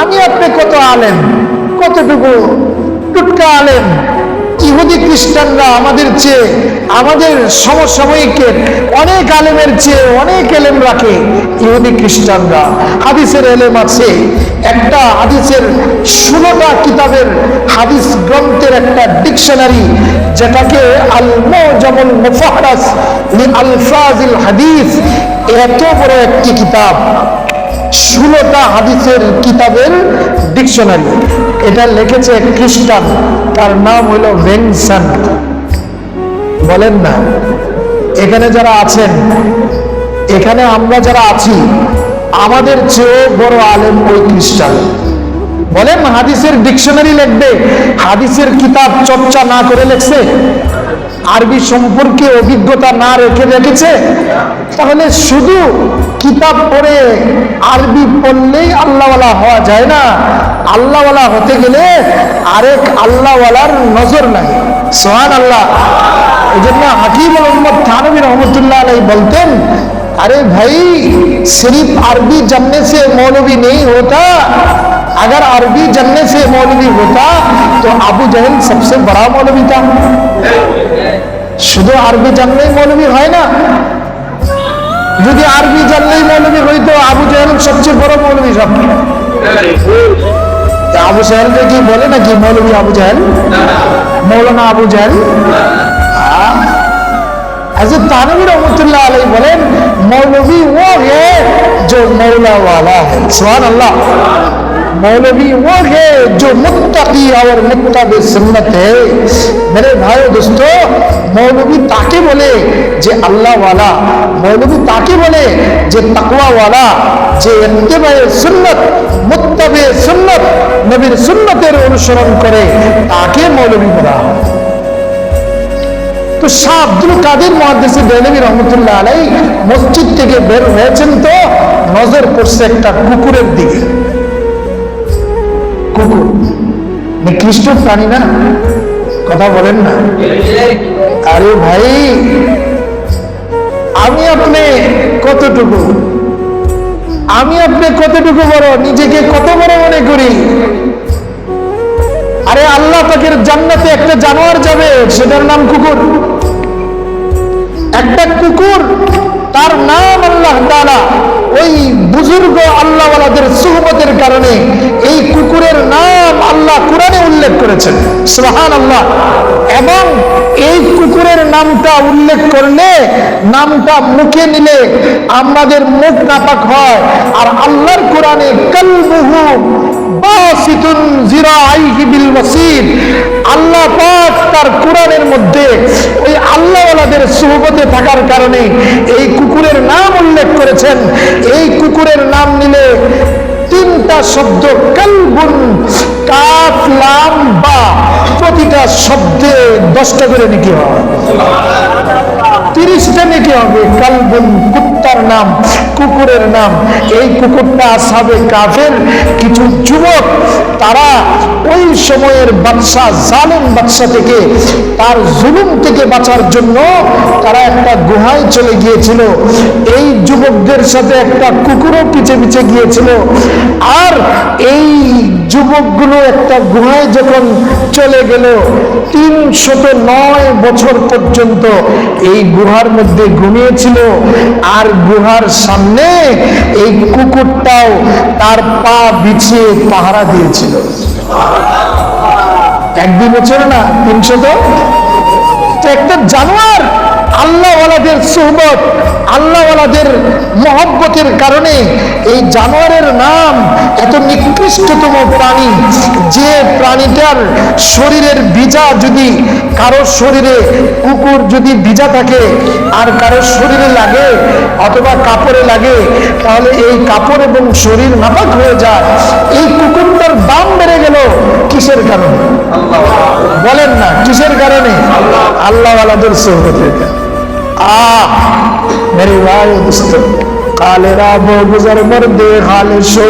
আমি আপনি কত আলেম, কতটুকু টুটকা আলেম। ইহুদি খ্রিস্টানরা আমাদের চেয়ে, আমাদের সমসাময়িকের অনেক আলেমের চেয়ে অনেক এলেম রাখে। ইহুদি খ্রিস্টানরা হাদিসের এলেম আছে, একটা হাদিসের 16টা কিতাবের হাদিস গ্রন্থের একটা ডিকশনারি, যেটাকে আল মুজামুল মুফাহরাস লি আলফাজিল হাদিস, এত বড় একটি কিতাব, 16টা হাদিসের কিতাবের ডিকশনারি। এটা লিখেছে খ্রিস্টান, তার নাম হলো ভেনসান। বলেন না, এখানে যারা আছেন, এখানে আমরা যারা আছি, আমাদের চেয়ে বড় আলেম ওই খ্রিস্টান। বলেন, হাদিসের ডিকশনারি লিখবে, হাদিসের কিতাব চর্চা না করে লিখছে, আরবি সম্পর্কে অভিজ্ঞতা না রেখে রেখেছে। তাহলে শুধু কিতাব পড়ে আরবি পড়লেই আল্লাহওয়ালা হওয়া যায় না। আল্লাহওয়ালা হতে গেলে আরেক আল্লাহওয়ালার নজর লাগে। সুবহানাল্লাহ। এই জন্য হাকিম মোহাম্মদ থানভী রহমতুল্লাহ আলাইহি বলতেন, अरे भाई सिर्फ अरबी जानने से मौलवी नहीं होता, अगर अरबी जानने से मौलवी होता तो अबू जहल सबसे बड़ा मौलवी था। শুধু আরবি জানলেই মৌলবী হয় না। যদি আরবি জানলেই মৌলবী হইতো, আবু জাহেল সবচেয়ে বড় মৌলবী সব। আবু জাহেলকে কি বলে নাকি মৌলবী আবু জাহেল, মৌলানা আবু জাহেল? हज़रत थानवी रहमतुल्लाह अलैहि बोलें, मौलवी वो है जो मौला वाला है। सुभान अल्लाह। मौलवी वो है जो मुत्तकी और मुत्तबे सुन्नत है। मेरे भाइयों दोस्तों, मौलवी ताके बोले जे अल्लाह वाला, मौलवी ताके बोले जे तकवा वाला, जे इत्तिबाए सुन्नत, मुत्तबे सुन्नत, नबीर सुन्नतेर अनुसरण करे, ताके मौलवी बना। তো শাহ আব্দুল কাদের মুহাদ্দিস দেহলভী রহমতুল্লাহ আলাইহি মসজিদ থেকে বের হয়েছেন, তো নজর পড়ছে একটা কুকুরের দিকে। কুকুর নিকৃষ্ট প্রাণী না? কথা বলেন না। আরে ভাই, আমি আপনি কতটুকু, আমি আপনি কতটুকু বড়, নিজেকে কত বড় মনে করি। আরে আল্লাহ পাকের জান্নাতে একটা জানোয়ার যাবে, সেটার নাম কুকুর। একটা কুকুর, তার নাম আল্লাহ তাআলা ওই বুজুর্গ আল্লাহওয়ালাদের সুহবতের কারণে এই কুকুরের নাম আল্লাহ কোরআনে উল্লেখ করেছেন। সুবহানাল্লাহ। এবং এই কুকুরের নামটা উল্লেখ করলে, নামটা মুখে নিলে আমাদের মুখ নাপাক হয়। আর আল্লাহর কোরআনে কালবুহু বাসিতুন জিরাইহি বিল ওয়াসিদ, আল্লাহ পাক তার কোরআনের মধ্যে ওই আল্লাহওয়ালাদের সুহবতে থাকার কারণে এই কুকুরের নাম উল্লেখ করেছেন। এই কুকুরের নাম নিলে 3টা শব্দ, কালবুন, কাফ লাম বা, প্রতিটা শব্দে 10টা করে নেকি হয়, 30টা নেকি হবে। কালবুন কুত্তার নাম, কুকুরের নাম। এই কুকুরটা আসহাবে কাফের কিছু যুবক, তারা ওই সময়ের বাদশা, জালেম বাদশা থেকে, তার জুলুম থেকে বাঁচার জন্য তারা একটা গুহায় চলে গিয়েছিল। এই যুবকদের সাথে একটা কুকুরও পিছে পিছে গিয়েছিল। আর এই যুবকগুলো একটা গুহায় যখন চলে গেল, 309 বছর পর্যন্ত এই গুহার মধ্যে ঘুমিয়েছিল। আর গুহার সামনে এই কুকুরটাও তার পা বিছিয়ে পাহারা দিয়েছিল। 1-2 বছর না, 300। তো একটা জানোয়ার, আল্লাহওয়ালাদের সুহবত, আল্লাহওয়ালাদের মহব্বতের কারণে এই জানোয়ারের নাম এত নিকৃষ্টতম প্রাণী, যে প্রাণীটার শরীরের ভিজা, যদি কারো শরীরে কুকুর যদি ভিজা থাকে আর কারো শরীরে লাগে অথবা কাপড়ে লাগে, তাহলে এই কাপড় এবং শরীর নাপাক হয়ে যায়। এই কুকুরটার দাম বেড়ে গেল কিসের কারণে? বলেন না, কিসের কারণে? আল্লাহওয়ালাদের সুহবতের কারণে। मेरे भाई दोस्तों, काले राबो गुजर मर्दे हाले शो,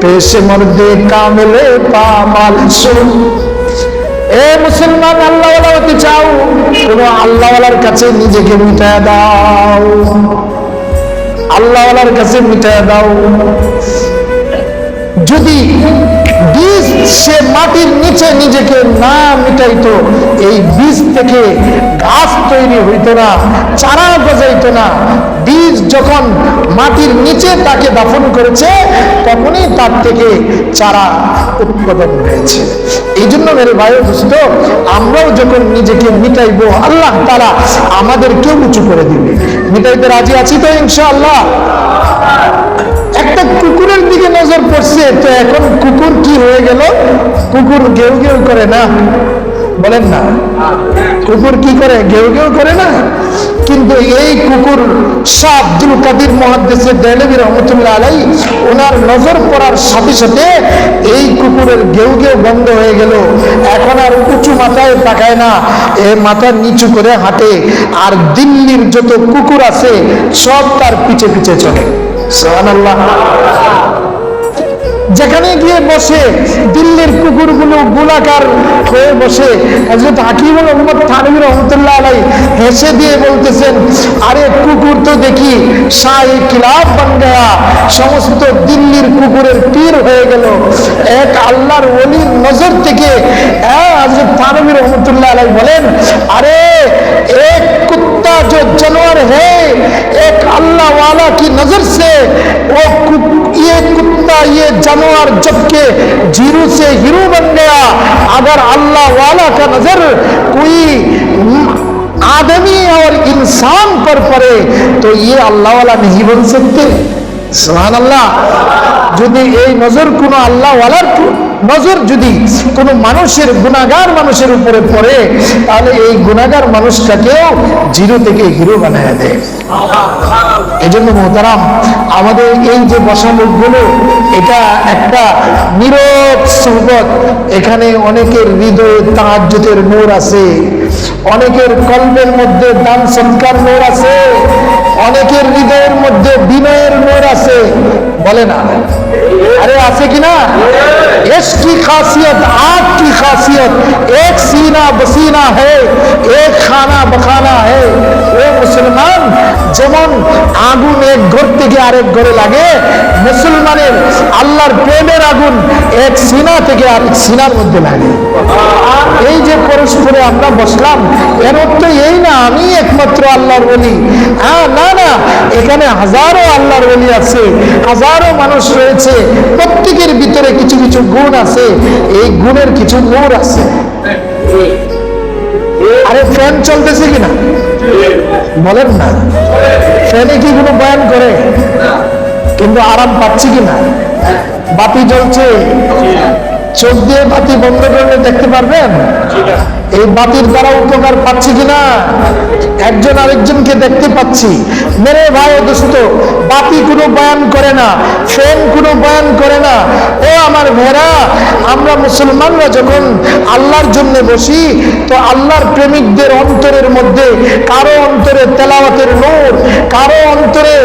पेश मर्दे कामिले पामाल शो। এ মুসলমান, আল্লাহওয়ালা হতে চাও, কোন আল্লাহওয়ালার কাছে নিজেকে মিটায় দাও, আল্লাহওয়ালার কাছে মিটায় দাও। যদি বীজ সে মাটির নিচে নিজেকে না মিটাইতো, এই বীজ থেকে গাছ তৈরি হইতো না, চারা গজাইতো না। বীজ যখন মাটির নিচে তাকে দাফন করেছে, তখনই তার থেকে চারা উৎপাদন হয়েছে। এই জন্য মেরে ভাই দোস্ত, আমরাও যখন নিজেকে মিটাইবো, আল্লাহ তাআলা আমাদেরকেও উঁচু করে দিবে। মিটাইতে রাজি আছি তো ইনশাআল্লাহ? একটা কুকুরের দিকে নজর পড়ছে, তো এখন কুকুর কি হয়ে গেল? কুকুর গেউ গেউ করে না, বলেন না? কুকুর কি করে? গেউ গেউ করে না। কিন্তু এই কুকুর শাহ আব্দুল কাদির মুহাদ্দিস দেহলভী রহমাতুল্লাহ আলাইহি, ওনার নজর পড়ার সাথে সাথে এই কুকুরের গেউ গেউ বন্ধ হয়ে গেল। এখন আর উঁচু মাথায় তাকায় না, এ মাথা নিচু করে হাঁটে, আর দিল্লির যত কুকুর আছে সব তার পিছে পিছে চলে। সুবহানাল্লাহ। যেখানে গিয়ে বসে দিল্লির কুকুরগুলো গোলাকার হয়ে বসে। হযরত হাকিমুল উম্মত থানভী রহমাতুল্লাহ আলাইহি হেসে দিয়ে বলতেছেন, আরে কুকুর তো দেখি শাহী কিলাব বন গয়া, সমস্ত দিল্লির কুকুরের পীর হয়ে গেল। এক আল্লাহর ওলির নজর থেকে হযরত থানভী রহমাতুল্লাহ আলাইহি বলেন, আরে এক कुत्ता जो जानवर है, एक अल्लाह वाला की नजर से वो ये कुत्ता ये जानवर जबकि जीरो से हीरो बन गया, अगर अल्लाह वाला का नजर कोई आदमी और इंसान पर पड़े तो ये अल्लाह वाला नहीं बन सकते। सुभान अल्लाह। যদি এই নজর কোনো আল্লাহ ওয়ালার নজর যদি কোনো মানুষের, গুনাহগার মানুষের উপরে পড়ে, তাহলে এই গুনাহগার মানুষটাকেও জিরো থেকে হিরো বানায় দেয়। এজন্য মোহতারাম, আমাদের এই যে বসা লোকগুলো, এটা একটা নীরব সুহবত। এখানে অনেকের হৃদয়ে তাহাজ্জুদের নূর আছে, অনেকের কলবের মধ্যে দান সদকার নূর আছে, অনেকের হৃদয়ের মধ্যে বিনয়ের নূর আছে। বলে না? अरे आसे की ना, इश्क की खासियत आग की खासियत, एक सीना बसीना है, एक खाना बखाना है। वो मुसलमान যেমন আগুন এক ঘর থেকে আরেক ঘরে লাগে, মুসলমানের আল্লাহর প্রেমের আগুন এক সিনা থেকে আরেক সিনার মধ্যে লাগে। এই যে পরস্পরে আমরা বসলাম, এর অর্থ এই না আমি একমাত্র আল্লাহর ওলি। না না, এখানে হাজারো আল্লাহর ওলি আছে, হাজারো মানুষ রয়েছে, প্রত্যেকের ভিতরে কিছু কিছু গুণ আছে, এই গুণের কিছু নূর আছে। আরে ফ্যান চলতেছে কিনা বলেন না? ফ্যানে কি কোনো বয়ান করে? কিন্তু আরাম পাচ্ছি কিনা? বাতি জ্বলছে, চোখ দিয়ে বাতি বন্ধ করলে দেখতে পারবেন এই বাতির দ্বারা উপকার পাচ্ছি কিনা? একজন আরেকজনকে দেখতে পাচ্ছি। মেরে ভাই ও দোস্ত, বাতি কোনো বয়ান করে না, ফ্যান কোনো বয়ান করে না। ও আমার ভাইরা, আমরা মুসলমানরা যখন আল্লাহর জন্য বসি, তো আল্লাহর প্রেমিকদের অন্তরের মধ্যে কারো অন্তরে তেলাওয়াতের নূর, কারো অন্তরে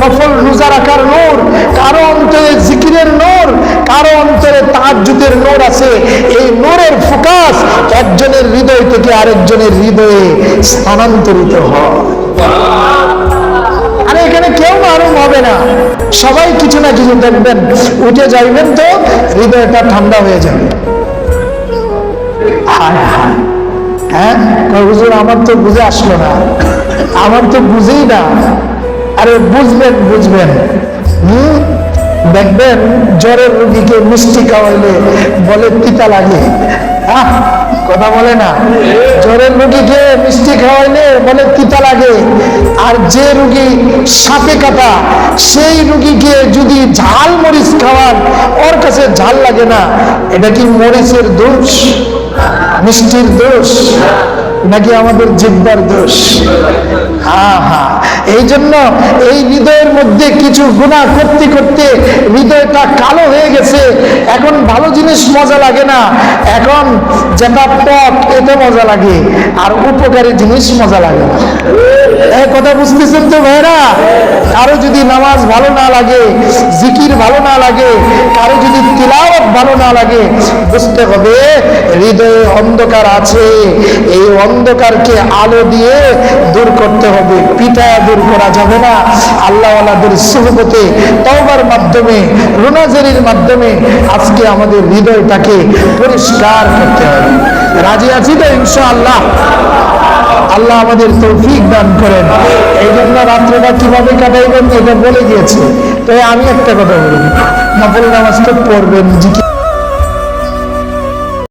নফল রোজা রাখার নূর, কারো অন্তরে জিকিরের নূর, কারো অন্তরে তাহাজ্জুদের নূর আছে। এই নূরের ফোকাস একজনের হৃদয় থেকে আরেকজনের হৃদয়ে স্থানান্তরিত হয়। আরে এখানে কেউ মারুম হবে না, সবাই কিছু না কিছু দেখবেন, উঠে যাইবেন তো হৃদয়টা ঠান্ডা হয়ে যাবে। হ্যাঁ, হুজুর আমার তো বুঝে আসলো না, আমার তো বুঝেই না। আরে বুঝবেন বুঝবেন। দেখবেন জ্বরের রোগীকে মিষ্টি খাওয়াইলে বলে তিতা লাগে। কথা বলে না? জ্বরের রোগীকে মিষ্টি খাওয়াইলে বলে তিতা লাগে। আর যে রোগী সাপে কাটা, সেই রোগীকে যদি ঝাল মরিচ খাওয়ান, ওর কাছে ঝাল লাগে না। এটা কি মরিচের দোষ, মিষ্টির দোষ, নাকি আমাদের জিহ্বার দোষ? এই জন্য এই হৃদয়ের মধ্যে কিছু গুনাহ করতে করতে হৃদয়টা কালো হয়ে গেছে। এখন ভালো জিনিস মজা লাগে না, এখন যেটা টক এটা মজা লাগে, আর উপকারী জিনিস মজা লাগে না। এই কথা বুঝতেছেন তো ভাইরা? কারো যদি নামাজ ভালো না লাগে, জিকির ভালো না লাগে, কারো যদি তিলাওয়াত ভালো না লাগে, বুঝতে হবে হৃদয়ে অন্ধকার আছে, এই অন্ধকারকে আলো দিয়ে দূর করতে হবে, পিটায়া দূর করা যাবে না। আল্লাহওয়ালাদের সুহবতে তওবার মাধ্যমে, রোনাজারির মাধ্যমে আজকে আমাদের হৃদয়টাকে পরিষ্কার করতে হবে। রাজি আছি তো ইনশাআল্লাহ? আল্লাহ আমাদের তৌফিক দান করেন। এই জন্য রাত্রেটা কিভাবে কাটাইবেন এটা বলে গিয়েছে। তো আমি একটা কথা বলবো, নফল নামাজ তো পড়বেন, জিকির